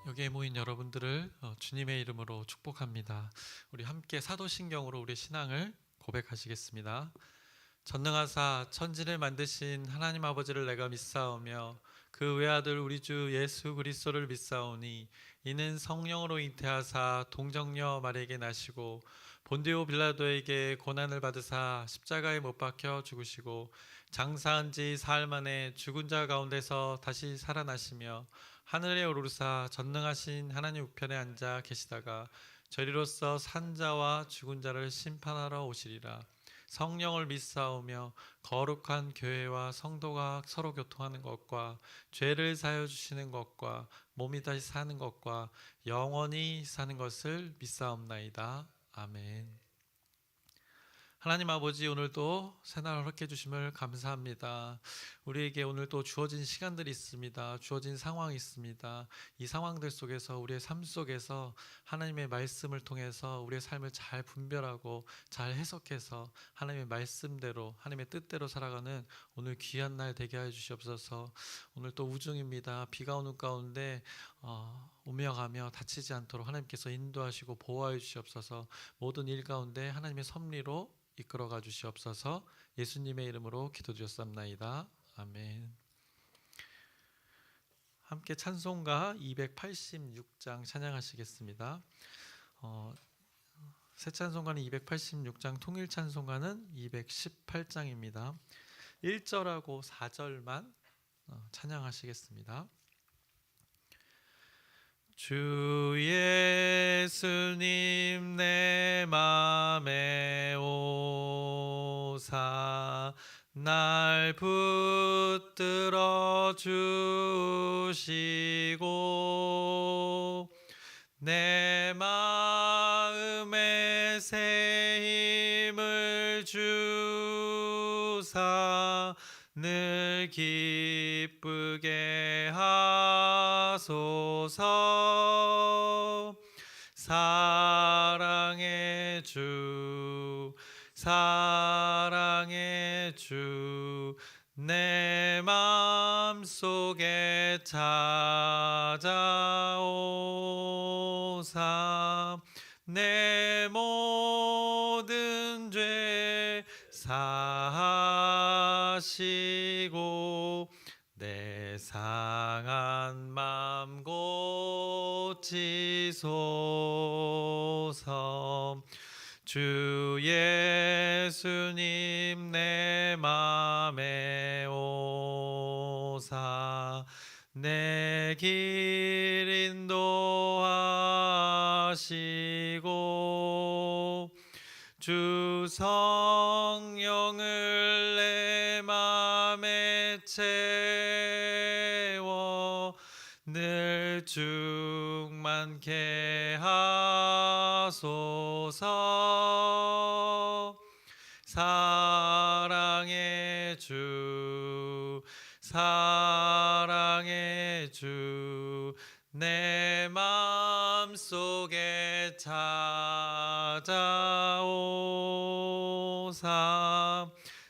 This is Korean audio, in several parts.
여기에 모인 여러분들을 주님의 이름으로 축복합니다. 우리 함께 사도신경으로 우리 신앙을 고백하시겠습니다. 전능하사 천지를 만드신 하나님 아버지를 내가 믿사오며 그 외아들 우리 주 예수 그리스도를 믿사오니 이는 성령으로 잉태하사 동정녀 마리에게 나시고 본디오 빌라도에게 고난을 받으사 십자가에 못 박혀 죽으시고 장사한 지 사흘 만에 죽은 자 가운데서 다시 살아나시며 하늘에 오르사 전능하신 하나님 우편에 앉아 계시다가 저리로서 산 자와 죽은 자를 심판하러 오시리라. 성령을 믿사오며 거룩한 교회와 성도가 서로 교통하는 것과 죄를 사하여 주시는 것과 몸이 다시 사는 것과 영원히 사는 것을 믿사옵나이다. 아멘. 하나님 아버지, 오늘도 새날 허락해 주심을 감사합니다. 우리에게 오늘 또 주어진 시간들이 있습니다. 주어진 상황이 있습니다. 이 상황들 속에서 우리의 삶 속에서 하나님의 말씀을 통해서 우리의 삶을 잘 분별하고 잘 해석해서 하나님의 말씀대로 하나님의 뜻대로 살아가는 오늘 귀한 날 되게 해 주시옵소서. 오늘 또 우중입니다. 비가 오는 가운데 오며 가며 다치지 않도록 하나님께서 인도하시고 보호하여 주시옵소서. 모든 일 가운데 하나님의 섭리로 이끌어가 주시옵소서. 예수님의 이름으로 기도드렸사옵나이다. 아멘. 함께 찬송가 286장 찬양하시겠습니다. 새 찬송가는 286장, 통일 찬송가는 218장입니다. 1절하고 4절만 찬양하시겠습니다. 주 예수님 내 맘에 오사 날 붙들어 주시고 내 마음에 새 힘을 주사 늘 기쁘게 하소서. 사랑의 주 사랑의 주 내 맘속에 찾아오사 내 모든 죄 사하시고 내 상한 맘 고치소서. 주 예수님 내 맘에 오사 내 길 인도하시고 주 성령을 내 맘에 채워 늘 충만케 하소서. 사랑의 주 사랑의 주 내 맘속에 찾아오사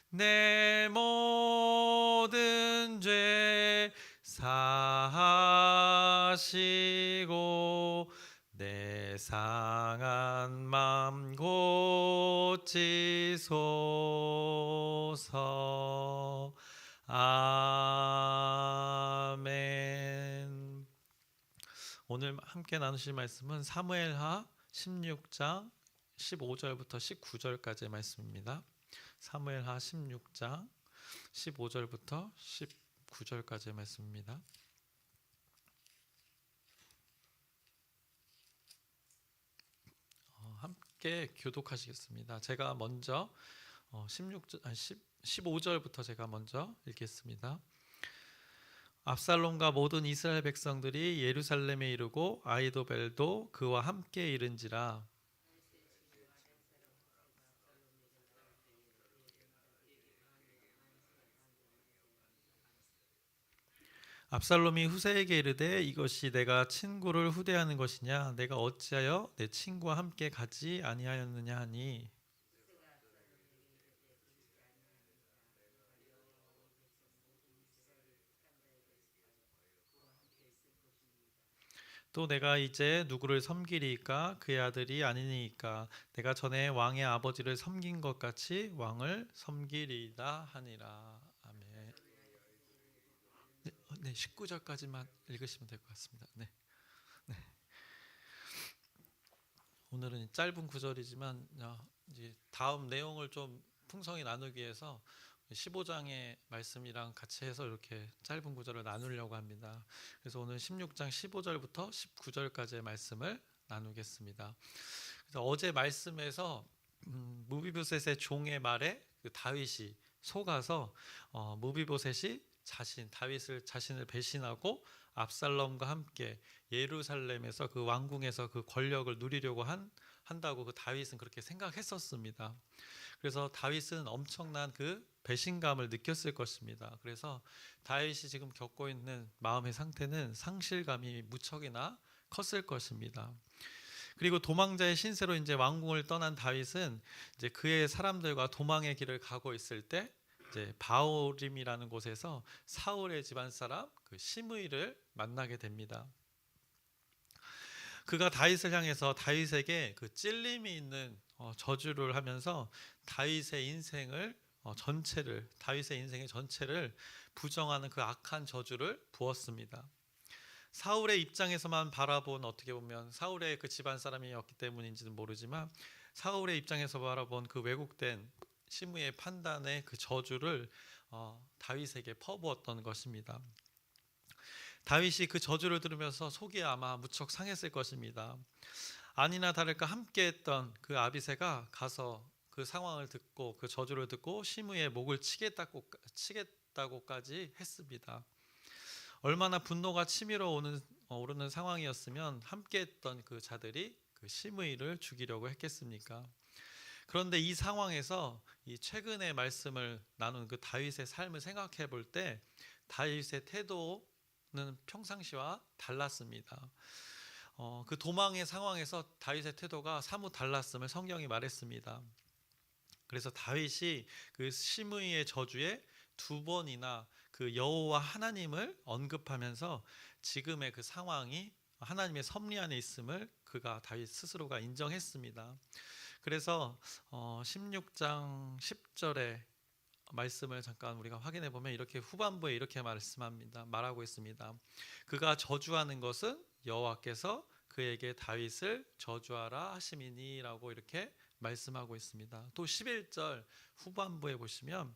내 모든 죄 사하시고 내 상한 맘 고치소서. 아멘. 오늘 함께 나누실 말씀은 사무엘하 16장 15절부터 19절까지의 말씀입니다. 사무엘하 16장 15절부터 19절까지의 말씀입니다. 함께 교독하시겠습니다. 제가 먼저 15절부터 제가 먼저 읽겠습니다. 압살롬과 모든 이스라엘 백성들이 예루살렘에 이르고 아히도벨도 그와 함께 이른지라. 압살롬이 후세에게 이르되 이것이 내가 친구를 후대하는 것이냐? 내가 어찌하여 내 친구와 함께 가지 아니하였느냐 하니 또 내가 이제 누구를 섬기리이까 그의 아들이 아니니까 내가 전에 왕의 아버지를 섬긴 것 같이 왕을 섬기리이다 하니라. 아멘. 네, 19절까지만 읽으시면 될 것 같습니다. 네. 오늘은 짧은 구절이지만 이제 다음 내용을 좀 풍성히 나누기 위해서 15장의 말씀이랑 같이 해서 이렇게 짧은 구절을 나누려고 합니다. 그래서 오늘 16장 15절부터 19절까지의 말씀을 나누겠습니다. 그래서 어제 말씀에서 무비보셋의 종의 말에 그 다윗이 속아서 무비보셋이 자신을 배신하고 압살롬과 함께 예루살렘에서 그 왕궁에서 그 권력을 누리려고 한다고 그 다윗은 그렇게 생각했었습니다. 그래서 다윗은 엄청난 그 배신감을 느꼈을 것입니다. 그래서 다윗이 지금 겪고 있는 마음의 상태는 상실감이 무척이나 컸을 것입니다. 그리고 도망자의 신세로 이제 왕궁을 떠난 다윗은 이제 그의 사람들과 도망의 길을 가고 있을 때 이제 바오림이라는 곳에서 사울의 집안 사람 그 시므이를 만나게 됩니다. 그가 다윗을 향해서 다윗에게 그 찔림이 있는 저주를 하면서 다윗의 인생의 전체를 부정하는 그 악한 저주를 부었습니다. 사울의 입장에서만 바라본, 어떻게 보면 사울의 그 집안 사람이었기 때문인지는 모르지만 사울의 입장에서 바라본 그 왜곡된 시므의 판단의 그 저주를 다윗에게 퍼부었던 것입니다. 다윗이 그 저주를 들으면서 속이 아마 무척 상했을 것입니다. 아니나 다를까 함께했던 그 아비새가 가서 그 상황을 듣고 그 저주를 듣고 시므의 목을 치겠다고까지 했습니다. 얼마나 분노가 치밀어 오르는 상황이었으면 함께했던 그 자들이 그 시므이를 죽이려고 했겠습니까? 그런데 이 상황에서 이 최근의 말씀을 나눈 그 다윗의 삶을 생각해 볼 때 다윗의 태도는 평상시와 달랐습니다. 그 도망의 상황에서 다윗의 태도가 사뭇 달랐음을 성경이 말했습니다. 그래서 다윗이 그 시므이의 저주에 2번이나 그 여호와 하나님을 언급하면서 지금의 그 상황이 하나님의 섭리 안에 있음을 다윗 스스로가 인정했습니다. 그래서 16장 10절의 말씀을 잠깐 우리가 확인해 보면 이렇게 후반부에 이렇게 말하고 있습니다. 그가 저주하는 것은 여호와께서 그에게 다윗을 저주하라 하심이니라고 이렇게 말씀하고 있습니다. 또 11절 후반부에 보시면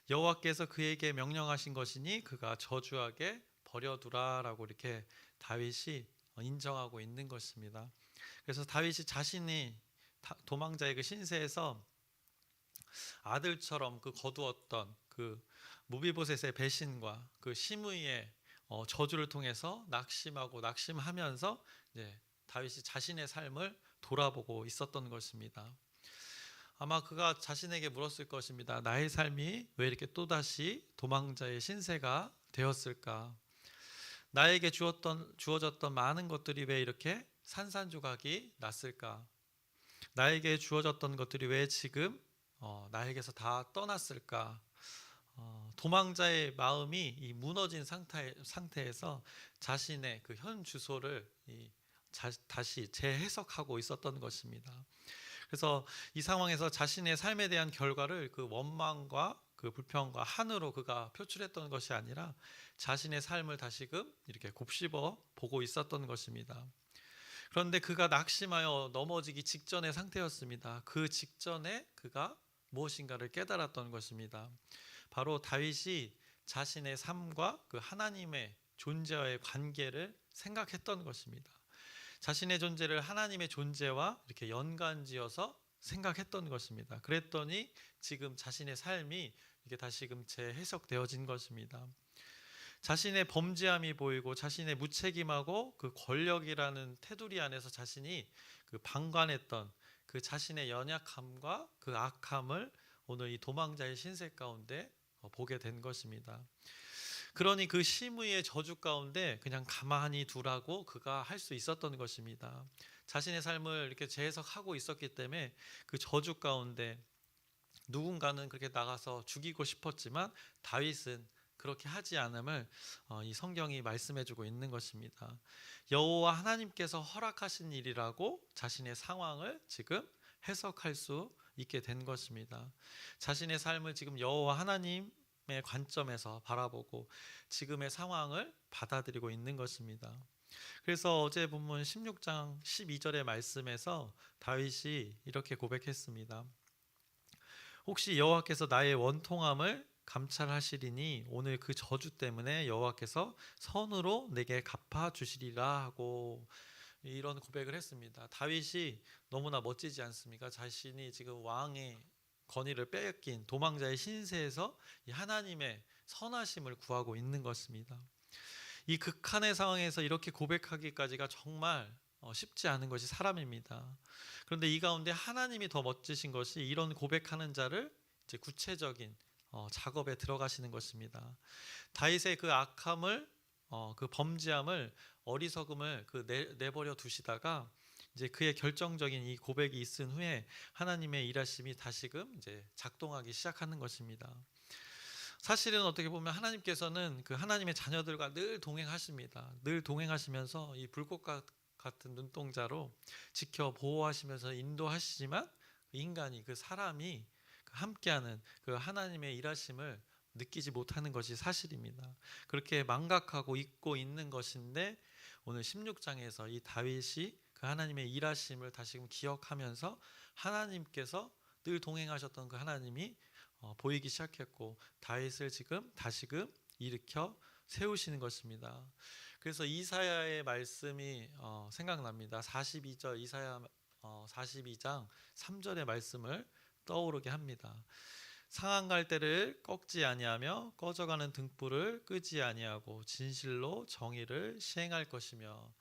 여호와께서 그에게 명령하신 것이니 그가 저주하게 버려두라라고 이렇게 다윗이 인정하고 있는 것입니다. 그래서 다윗이 자신이 도망자의 그 신세에서 아들처럼 그 거두었던 그 무비보셋의 배신과 그 시므이의 저주를 통해서 낙심하면서 이제 다윗이 자신의 삶을 돌아보고 있었던 것입니다. 아마 그가 자신에게 물었을 것입니다. 나의 삶이 왜 이렇게 또다시 도망자의 신세가 되었을까? 나에게 주어졌던 많은 것들이 왜 이렇게 산산조각이 났을까? 나에게 주어졌던 것들이 왜 지금 나에게서 다 떠났을까? 도망자의 마음이 이 무너진 상태에서 자신의 그 현 주소를 다시 재해석하고 있었던 것입니다. 그래서 이 상황에서 자신의 삶에 대한 결과를 그 원망과 그 불평과 한으로 그가 표출했던 것이 아니라 자신의 삶을 다시금 이렇게 곱씹어 보고 있었던 것입니다. 그런데 그가 낙심하여 넘어지기 직전의 상태였습니다. 그 직전에 그가 무엇인가를 깨달았던 것입니다. 바로 다윗이 자신의 삶과 그 하나님의 존재와의 관계를 생각했던 것입니다. 자신의 존재를 하나님의 존재와 이렇게 연관지어서 생각했던 것입니다. 그랬더니 지금 자신의 삶이 이게 다시금 재해석되어진 것입니다. 자신의 범죄함이 보이고 자신의 무책임하고 그 권력이라는 테두리 안에서 자신이 그 방관했던 그 자신의 연약함과 그 악함을 오늘 이 도망자의 신세 가운데 보게 된 것입니다. 그러니 그 시므이의 저주 가운데 그냥 가만히 두라고 그가 할 수 있었던 것입니다. 자신의 삶을 이렇게 재해석하고 있었기 때문에 그 저주 가운데 누군가는 그렇게 나가서 죽이고 싶었지만 다윗은 그렇게 하지 않음을 이 성경이 말씀해주고 있는 것입니다. 여호와 하나님께서 허락하신 일이라고 자신의 상황을 지금 해석할 수 있게 된 것입니다. 자신의 삶을 지금 여호와 하나님의 관점에서 바라보고 지금의 상황을 받아들이고 있는 것입니다. 그래서 어제 본문 16장 12절의 말씀에서 다윗이 이렇게 고백했습니다. 혹시 여호와께서 나의 원통함을 감찰하시리니 오늘 그 저주 때문에 여호와께서 선으로 내게 갚아 주시리라 하고 이런 고백을 했습니다. 다윗이 너무나 멋지지 않습니까? 자신이 지금 왕의 권위를 빼앗긴 도망자의 신세에서 이 하나님의 선하심을 구하고 있는 것입니다. 이 극한의 상황에서 이렇게 고백하기까지가 정말 쉽지 않은 것이 사람입니다. 그런데 이 가운데 하나님이 더 멋지신 것이 이런 고백하는 자를 이제 구체적인 작업에 들어가시는 것입니다. 다윗의 그 악함을 그 범죄함을 어리석음을 내버려 두시다가 이제 그의 결정적인 이 고백이 있은 후에 하나님의 일하심이 다시금 이제 작동하기 시작하는 것입니다. 사실은 어떻게 보면 하나님께서는 그 하나님의 자녀들과 늘 동행하십니다. 늘 동행하시면서 이 불꽃 같은 눈동자로 지켜 보호하시면서 인도하시지만 인간이 그 사람이 함께하는 그 하나님의 일하심을 느끼지 못하는 것이 사실입니다. 그렇게 망각하고 잊고 있는 것인데 오늘 16장에서 이 다윗이 그 하나님의 일하심을 다시금 기억하면서 하나님께서 늘 동행하셨던 그 하나님이 보이기 시작했고 다윗을 지금 다시금 일으켜 세우시는 것입니다. 그래서 이사야의 말씀이 생각납니다. 42절 이사야 42장 3절의 말씀을 떠오르게 합니다. 상한 갈대를 꺾지 아니하며 꺼져가는 등불을 끄지 아니하고 진실로 정의를 시행할 것이며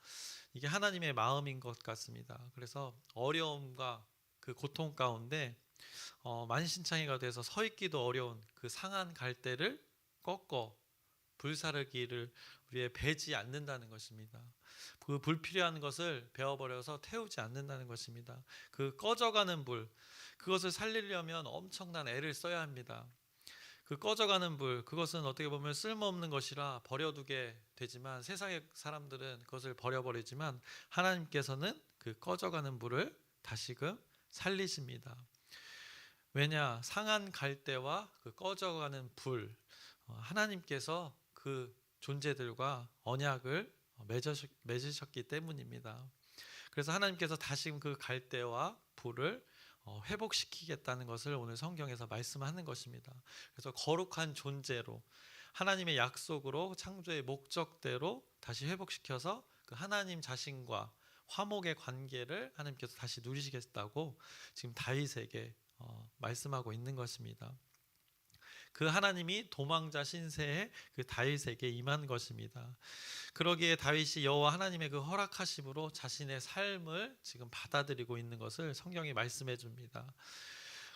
이게 하나님의 마음인 것 같습니다. 그래서 어려움과 그 고통 가운데 만신창이가 돼서 서 있기도 어려운 그 상한 갈대를 꺾어 불사르기를 위해 베지 않는다는 것입니다. 그 불필요한 것을 베어버려서 태우지 않는다는 것입니다. 그 꺼져가는 불, 그것을 살리려면 엄청난 애를 써야 합니다. 그 꺼져가는 불, 그것은 어떻게 보면 쓸모없는 것이라 버려두게 되지만 세상의 사람들은 그것을 버려버리지만 하나님께서는 그 꺼져가는 불을 다시금 살리십니다. 왜냐? 상한 갈대와 그 꺼져가는 불, 하나님께서 그 존재들과 언약을 맺으셨기 때문입니다. 그래서 하나님께서 다시금 그 갈대와 불을 회복시키겠다는 것을 오늘 성경에서 말씀하는 것입니다. 그래서 거룩한 존재로 하나님의 약속으로 창조의 목적대로 다시 회복시켜서 그 하나님 자신과 화목의 관계를 하나님께서 다시 누리시겠다고 지금 다윗에게 말씀하고 있는 것입니다. 그 하나님이 도망자 신세에 그 다윗에게 임한 것입니다. 그러기에 다윗이 여호와 하나님의 그 허락하심으로 자신의 삶을 지금 받아들이고 있는 것을 성경이 말씀해 줍니다.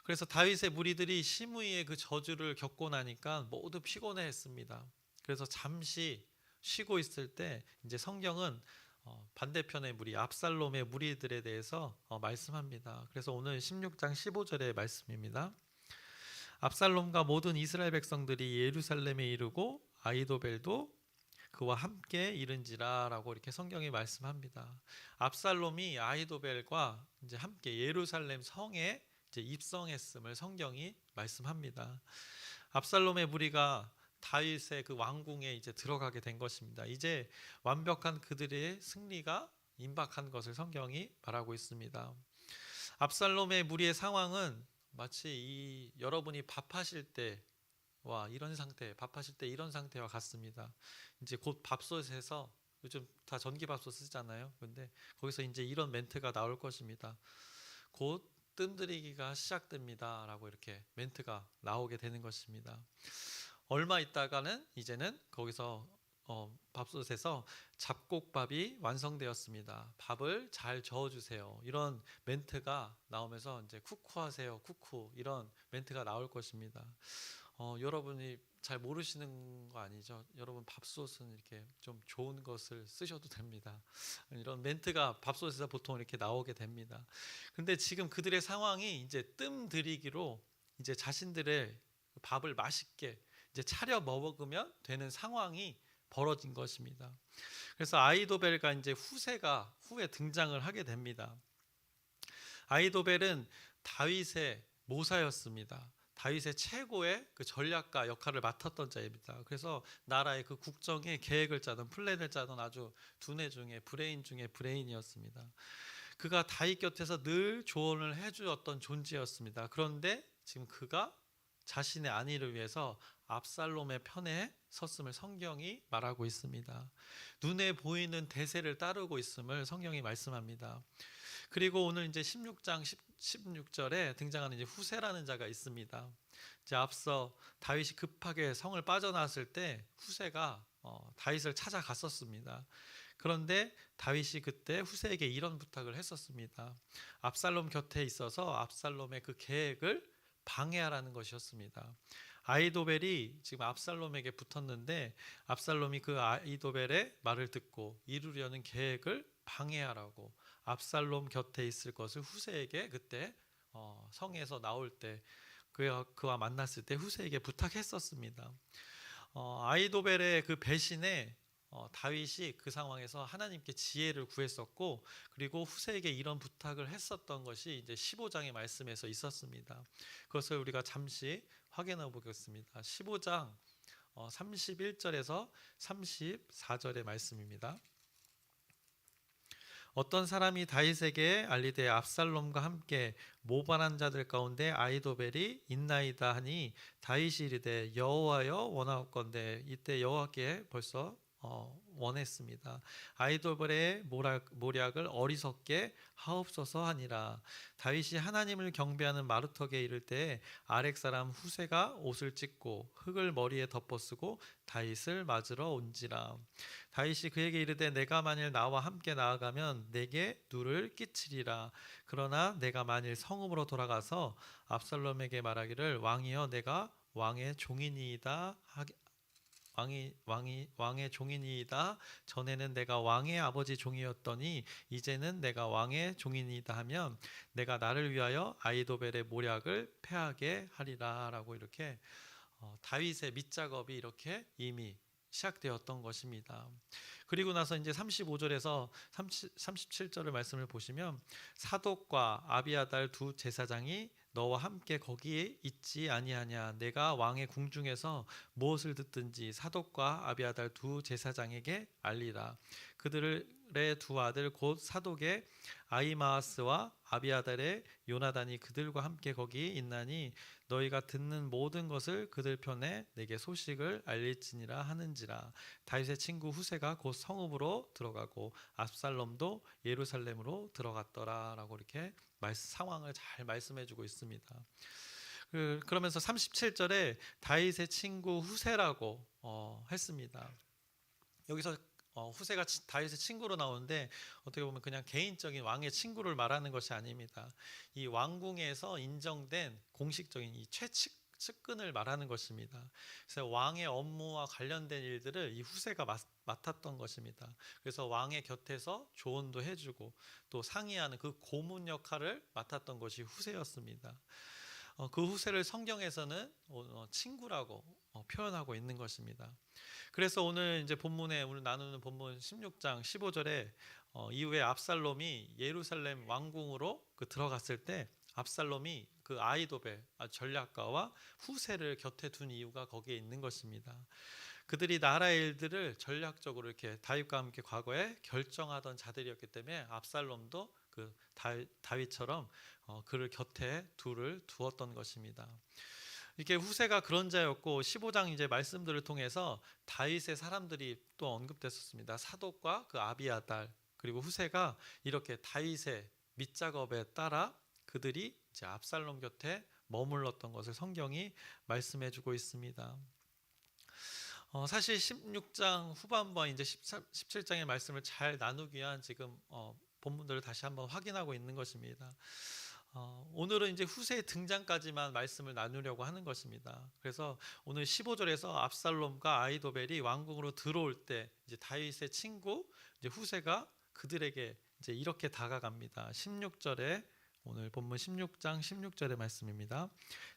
그래서 다윗의 무리들이 시므이의 그 저주를 겪고 나니까 모두 피곤해했습니다. 그래서 잠시 쉬고 있을 때 이제 성경은 반대편의 무리 압살롬의 무리들에 대해서 말씀합니다. 그래서 오늘 16장 15절의 말씀입니다. 압살롬과 모든 이스라엘 백성들이 예루살렘에 이르고 아히도벨도 그와 함께 이른지라라고 이렇게 성경이 말씀합니다. 압살롬이 아히도벨과 이제 함께 예루살렘 성에 이제 입성했음을 성경이 말씀합니다. 압살롬의 무리가 다윗의 그 왕궁에 이제 들어가게 된 것입니다. 이제 완벽한 그들의 승리가 임박한 것을 성경이 말하고 있습니다. 압살롬의 무리의 상황은 마치 여러분이 밥하실 때와 이런 상태, 밥하실 때 이런 상태와 같습니다. 이제 곧 밥솥에서 요즘 다 전기밥솥 쓰잖아요. 근데 거기서 이제 이런 멘트가 나올 것입니다. 곧 뜸들이기가 시작됩니다라고 이렇게 멘트가 나오게 되는 것입니다. 얼마 있다가는 이제는 거기서 밥솥에서 잡곡밥이 완성되었습니다. 밥을 잘 저어주세요. 이런 멘트가 나오면서 이제 쿠쿠하세요. 쿠쿠 이런 멘트가 나올 것입니다. 여러분이 잘 모르시는 거 아니죠? 여러분 밥솥은 이렇게 좀 좋은 것을 쓰셔도 됩니다. 이런 멘트가 밥솥에서 보통 이렇게 나오게 됩니다. 근데 지금 그들의 상황이 이제 뜸 들이기로 이제 자신들의 밥을 맛있게 이제 차려 먹으면 되는 상황이 벌어진 것입니다. 그래서 아이도벨과 이제 후세가 후에 등장을 하게 됩니다. 아이도벨은 다윗의 모사였습니다. 다윗의 최고의 그 전략가 역할을 맡았던 자입니다. 그래서 나라의 그 국정의 계획을 짜던 플랜을 짜던 아주 두뇌 중에 브레인 중에 브레인이었습니다. 그가 다윗 곁에서 늘 조언을 해주었던 존재였습니다. 그런데 지금 그가 자신의 안위를 위해서 압살롬의 편에 섰음을 성경이 말하고 있습니다. 눈에 보이는 대세를 따르고 있음을 성경이 말씀합니다. 그리고 오늘 이제 16장 16절에 등장하는 이제 후세라는 자가 있습니다. 이제 앞서 다윗이 급하게 성을 빠져나왔을 때 후세가 다윗을 찾아갔었습니다. 그런데 다윗이 그때 후세에게 이런 부탁을 했었습니다. 압살롬 곁에 있어서 압살롬의 그 계획을 방해하라는 것이었습니다. 아이도벨이 지금 압살롬에게 붙었는데 압살롬이 그 아이도벨의 말을 듣고 이루려는 계획을 방해하라고 압살롬 곁에 있을 것을 후세에게 그때 성에서 나올 때 그와 만났을 때 후세에게 부탁했었습니다. 아이도벨의 그 배신에 다윗이 그 상황에서 하나님께 지혜를 구했었고, 그리고 후세에게 이런 부탁을 했었던 것이 이제 15장의 말씀에서 있었습니다. 그것을 우리가 잠시 확인해 보겠습니다. 15장 31절에서 34절의 말씀입니다. 어떤 사람이 다윗에게 알리되 압살롬과 함께 모반한 자들 가운데 아이도벨이 있나이다 하니 다윗이 이르되 여호와여 원하옵건대. 이때 여호와께 벌써 원했습니다. 아이도벨의 모략을 어리석게 하옵소서 하니라. 다윗이 하나님을 경배하는 마루턱에 이를 때 아렉 사람 후세가 옷을 찢고 흙을 머리에 덮어쓰고 다윗을 맞으러 온지라. 다윗이 그에게 이르되 내가 만일 나와 함께 나아가면 내게 누를 끼치리라. 그러나 내가 만일 성읍으로 돌아가서 압살롬에게 말하기를 왕이여 내가 왕의 종이니이다 왕의 종이니이다. 전에는 내가 왕의 아버지 종이었더니 이제는 내가 왕의 종이니이다 하면 내가 나를 위하여 아이도벨의 모략을 패하게 하리라라고 이렇게 다윗의 밑작업이 이렇게 이미 시작되었던 것입니다. 그리고 나서 이제 35절에서 37절의 말씀을 보시면 사독과 아비아달 두 제사장이 너와 함께 거기에 있지 아니하냐. 내가 왕의 궁중에서 무엇을 듣든지 사독과 아비아달 두 제사장에게 알리라. 그들의 두 아들 곧 사독의 아히마아스와 아비아달의 요나단이 그들과 함께 거기 있나니 너희가 듣는 모든 것을 그들 편에 내게 소식을 알릴지니라 하는지라. 다윗의 친구 후세가 곧 성읍으로 들어가고 압살롬도 예루살렘으로 들어갔더라라고 이렇게 상황을 잘 말씀해주고 있습니다. 그러면서 37절에 다윗의 친구 후세라고 했습니다. 여기서 후세가 다윗의 친구로 나오는데 어떻게 보면 그냥 개인적인 왕의 친구를 말하는 것이 아닙니다. 이 왕궁에서 인정된 공식적인 이 측근을 말하는 것입니다. 그래서 왕의 업무와 관련된 일들을 이 후세가 맡았던 것입니다. 그래서 왕의 곁에서 조언도 해주고 또 상의하는 그 고문 역할을 맡았던 것이 후세였습니다. 그 후세를 성경에서는 친구라고 표현하고 있는 것입니다. 그래서 오늘 이제 본문에 오늘 나누는 본문 16장 15절에 이후에 압살롬이 예루살렘 왕궁으로 들어갔을 때 압살롬이 그 아이도벨 전략가와 후세를 곁에 둔 이유가 거기에 있는 것입니다. 그들이 나라의 일들을 전략적으로 이렇게 다윗과 함께 과거에 결정하던 자들이었기 때문에 압살롬도 그 다윗처럼 그를 곁에 두었던 것입니다. 이게 후세가 그런 자였고 15장 이제 말씀들을 통해서 다윗의 사람들이 또 언급됐었습니다. 사독과 그 아비아달 그리고 후세가 이렇게 다윗의 밑작업에 따라 그들이 이제 압살롬 곁에 머물렀던 것을 성경이 말씀해주고 있습니다. 사실 16장 후반부와 이제 17장의 말씀을 잘 나누기 위한 지금 본문들을 다시 한번 확인하고 있는 것입니다. 오늘은 이제 후세의 등장까지만 말씀을 나누려고 하는 것입니다. 그래서 오늘 15절에서 압살롬과 아이도벨이 왕궁으로 들어올 때 이제 다윗의 친구 이제 후세가 그들에게 이제 이렇게 다가갑니다. 16절에 오늘 본문 16장 16절의 말씀입니다.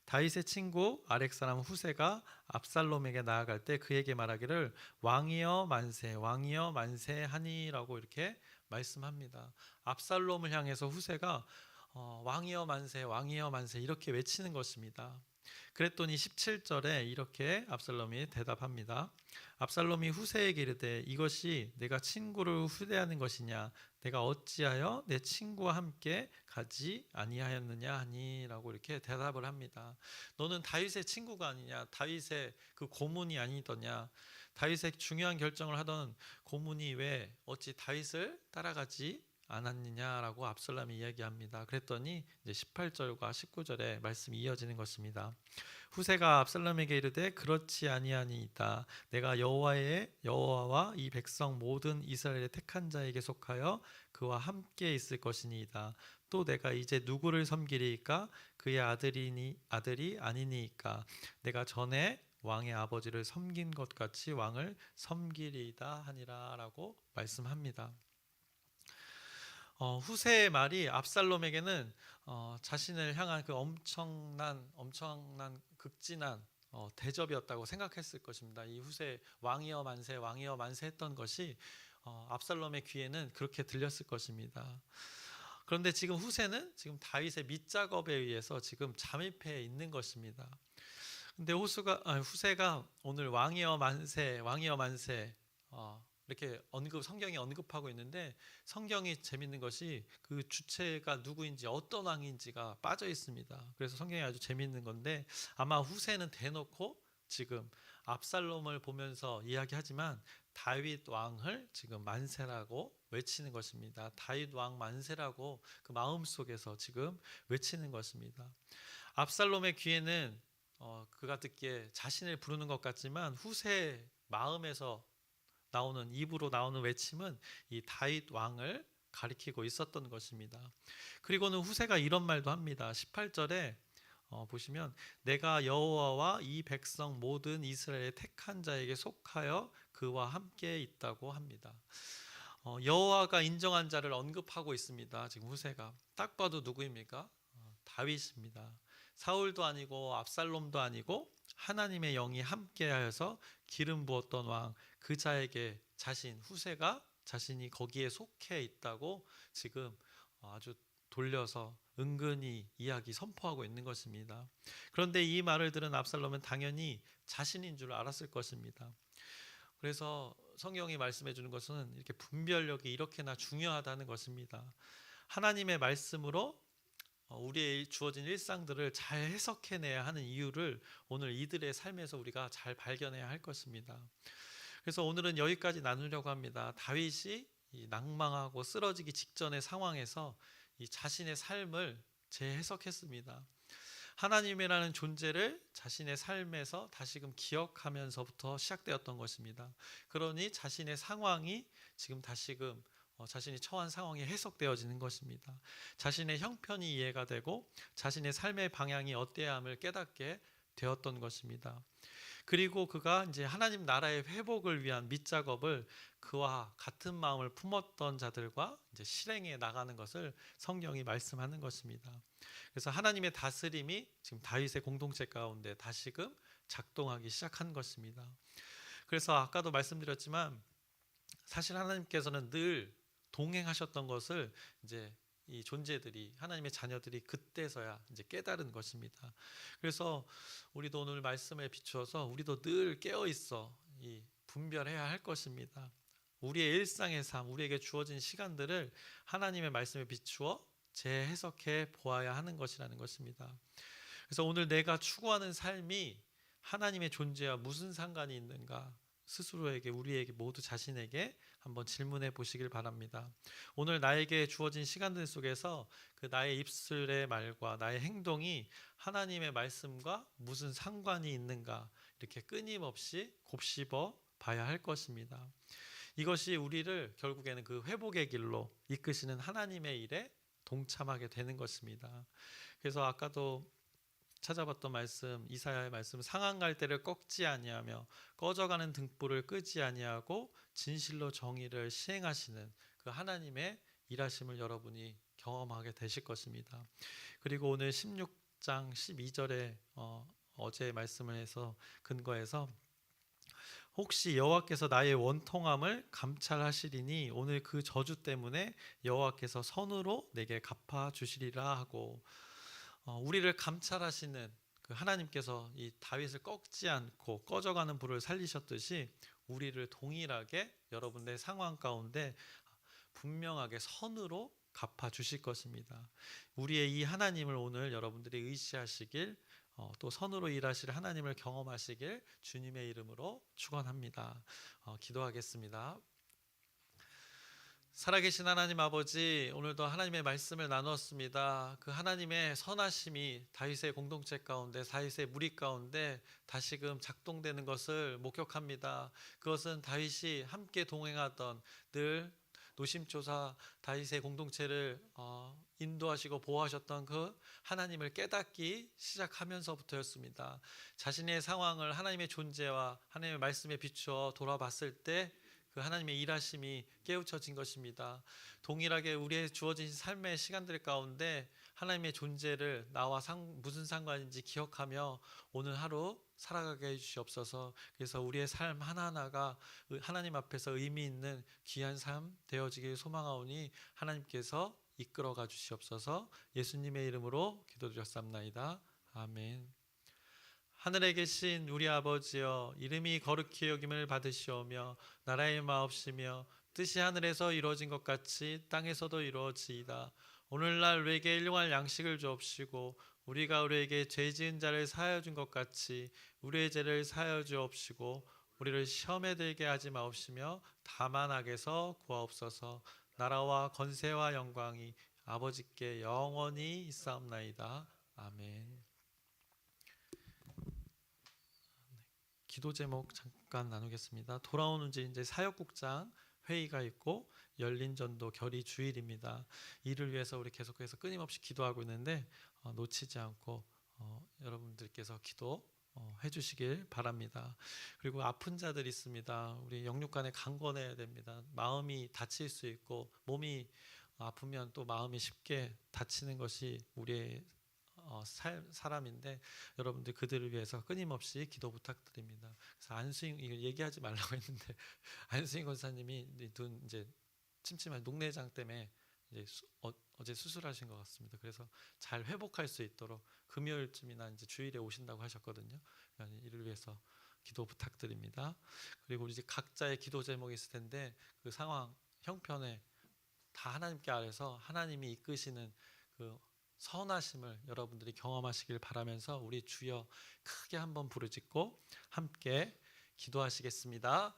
다윗의 친구 아렉 사람 후세가 압살롬에게 나아갈 때 그에게 말하기를 왕이여 만세 왕이여 만세 하니라고 이렇게 말씀합니다. 압살롬을 향해서 후세가 왕이여 만세 왕이여 만세 이렇게 외치는 것입니다. 그랬더니 17절에 이렇게 압살롬이 대답합니다. 압살롬이 후세에게 이르되 이것이 내가 친구를 후대하는 것이냐 내가 어찌하여 내 친구와 함께 가지 아니하였느냐 하니라고 이렇게 대답을 합니다. 너는 다윗의 친구가 아니냐 다윗의 그 고문이 아니더냐 다윗의 중요한 결정을 하던 고문이 왜 어찌 다윗을 따라가지 않았느냐라고 압살롬이 이야기합니다. 그랬더니 이제 18절과 19절에 말씀이 이어지는 것입니다. 후세가 압살롬에게 이르되 그렇지 아니하니이다. 내가 여호와와 이 백성 모든 이스라엘의 택한 자에게 속하여 그와 함께 있을 것이니이다. 또 내가 이제 누구를 섬기리이까? 그의 아들이 아니니이까? 내가 전에 왕의 아버지를 섬긴 것 같이 왕을 섬기리이다 하니라라고 말씀합니다. 후세의 말이 압살롬에게는 자신을 향한 그 엄청난 극진한 대접이었다고 생각했을 것입니다. 이 후세 왕이여 만세 왕이여 만세 했던 것이 압살롬의 귀에는 그렇게 들렸을 것입니다. 그런데 지금 후세는 지금 다윗의 밑작업에 의해서 지금 잠입해 있는 것입니다. 근데 후세가 오늘 왕이여 만세 왕이여 만세 이렇게 성경이 언급하고 있는데 성경이 재밌는 것이 그 주체가 누구인지 어떤 왕인지가 빠져 있습니다. 그래서 성경이 아주 재밌는 건데 아마 후세는 대놓고 지금 압살롬을 보면서 이야기하지만 다윗 왕을 지금 만세라고 외치는 것입니다. 다윗 왕 만세라고 그 마음속에서 지금 외치는 것입니다. 압살롬의 귀에는 그가 듣기에 자신을 부르는 것 같지만 후세 마음에서 입으로 나오는 외침은 이 다윗 왕을 가리키고 있었던 것입니다. 그리고는 후세가 이런 말도 합니다. 18절에 보시면 내가 여호와와 이 백성 모든 이스라엘의 택한 자에게 속하여 그와 함께 있다고 합니다. 여호와가 인정한 자를 언급하고 있습니다. 지금 후세가 딱 봐도 누구입니까? 다윗입니다. 사울도 아니고 압살롬도 아니고 하나님의 영이 함께하여서 기름 부었던 왕 그 자에게 후세가 자신이 거기에 속해 있다고 지금 아주 돌려서 은근히 이야기 선포하고 있는 것입니다. 그런데 이 말을 들은 압살롬은 당연히 자신인 줄 알았을 것입니다. 그래서 성경이 말씀해 주는 것은 이렇게 분별력이 이렇게나 중요하다는 것입니다. 하나님의 말씀으로 우리의 주어진 일상들을 잘 해석해내야 하는 이유를 오늘 이들의 삶에서 우리가 잘 발견해야 할 것입니다. 그래서 오늘은 여기까지 나누려고 합니다. 다윗이 이 낭망하고 쓰러지기 직전의 상황에서 이 자신의 삶을 재해석했습니다. 하나님이라는 존재를 자신의 삶에서 다시금 기억하면서부터 시작되었던 것입니다. 그러니 자신의 상황이 지금 다시금 자신이 처한 상황이 해석되어지는 것입니다. 자신의 형편이 이해가 되고 자신의 삶의 방향이 어때야 함을 깨닫게 되었던 것입니다. 그리고 그가 이제 하나님 나라의 회복을 위한 밑작업을 그와 같은 마음을 품었던 자들과 이제 실행해 나가는 것을 성경이 말씀하는 것입니다. 그래서 하나님의 다스림이 지금 다윗의 공동체 가운데 다시금 작동하기 시작한 것입니다. 그래서 아까도 말씀드렸지만 사실 하나님께서는 늘 동행하셨던 것을 이제 이 존재들이 하나님의 자녀들이 그때서야 이제 깨달은 것입니다. 그래서 우리도 오늘 말씀에 비추어서 우리도 늘 깨어 있어 이 분별해야 할 것입니다. 우리의 일상의 삶, 우리에게 주어진 시간들을 하나님의 말씀에 비추어 재해석해 보아야 하는 것이라는 것입니다. 그래서 오늘 내가 추구하는 삶이 하나님의 존재와 무슨 상관이 있는가? 스스로에게 우리에게 모두 자신에게 한번 질문해 보시길 바랍니다. 오늘 나에게 주어진 시간들 속에서 그 나의 입술의 말과 나의 행동이 하나님의 말씀과 무슨 상관이 있는가 이렇게 끊임없이 곱씹어 봐야 할 것입니다. 이것이 우리를 결국에는 그 회복의 길로 이끄시는 하나님의 일에 동참하게 되는 것입니다. 그래서 아까도 찾아봤던 말씀, 이사야의 말씀, 상한 갈대를 꺾지 아니하며 꺼져가는 등불을 끄지 아니하고 진실로 정의를 시행하시는 그 하나님의 일하심을 여러분이 경험하게 되실 것입니다. 그리고 오늘 16장 12절에 어제 말씀을 해서 근거해서 혹시 여호와께서 나의 원통함을 감찰하시리니 오늘 그 저주 때문에 여호와께서 선으로 내게 갚아 주시리라 하고, 우리를 감찰하시는 그 하나님께서 이 다윗을 꺾지 않고 꺼져가는 불을 살리셨듯이 우리를 동일하게 여러분의 상황 가운데 분명하게 선으로 갚아 주실 것입니다. 우리의 이 하나님을 오늘 여러분들이 의시하시길, 또 선으로 일하실 하나님을 경험하시길 주님의 이름으로 축원합니다. 기도하겠습니다. 살아계신 하나님 아버지, 오늘도 하나님의 말씀을 나누었습니다. 그 하나님의 선하심이 다윗의 공동체 가운데, 다윗의 무리 가운데 다시금 작동되는 것을 목격합니다. 그것은 다윗이 함께 동행하던, 늘 노심초사 다윗의 공동체를 인도하시고 보호하셨던 그 하나님을 깨닫기 시작하면서부터였습니다. 자신의 상황을 하나님의 존재와 하나님의 말씀에 비추어 돌아봤을 때 그 하나님의 일하심이 깨우쳐진 것입니다. 동일하게 우리의 주어진 삶의 시간들 가운데 하나님의 존재를 나와 무슨 상관인지 기억하며 오늘 하루 살아가게 해주시옵소서. 그래서 우리의 삶 하나하나가 하나님 앞에서 의미 있는 귀한 삶 되어지길 소망하오니 하나님께서 이끌어가 주시옵소서. 예수님의 이름으로 기도드렸사옵나이다. 아멘. 하늘에 계신 우리 아버지여, 이름이 거룩히 여김을 받으시오며 나라의 마옵시며 뜻이 하늘에서 이루어진 것 같이 땅에서도 이루어지이다. 오늘날 우리에게 일용할 양식을 주옵시고 우리가 우리에게 죄 지은 자를 사하여 준 것 같이 우리의 죄를 사하여 주옵시고 우리를 시험에 들게 하지 마옵시며 다만 악에서 구하옵소서. 나라와 권세와 영광이 아버지께 영원히 있사옵나이다. 아멘. 기도 제목 잠깐 나누겠습니다. 돌아오는 지 이제 사역국장 회의가 있고 열린 전도 결의 주일입니다. 이를 위해서 우리 계속해서 끊임없이 기도하고 있는데 놓치지 않고 여러분들께서 기도 해주시길 바랍니다. 그리고 아픈 자들 있습니다. 우리 영육간에 강건해야 됩니다. 마음이 다칠 수 있고 몸이 아프면 또 마음이 쉽게 다치는 것이 우리의 사람인데 여러분들 그들을 위해서 끊임없이 기도 부탁드립니다. 그래서 안수인, 이거 얘기하지 말라고 했는데 안수인 권사님이 이제 침침한 녹내장 때문에 이제 어제 수술하신 것 같습니다. 그래서 잘 회복할 수 있도록 금요일쯤이나 이제 주일에 오신다고 하셨거든요. 이를 위해서 기도 부탁드립니다. 그리고 이제 각자의 기도 제목이 있을 텐데 그 상황 형편에 다 하나님께 아뢰서 하나님이 이끄시는 그 선하심을 여러분들이 경험하시길 바라면서 우리 주여 크게 한번 부르짖고 함께 기도하시겠습니다.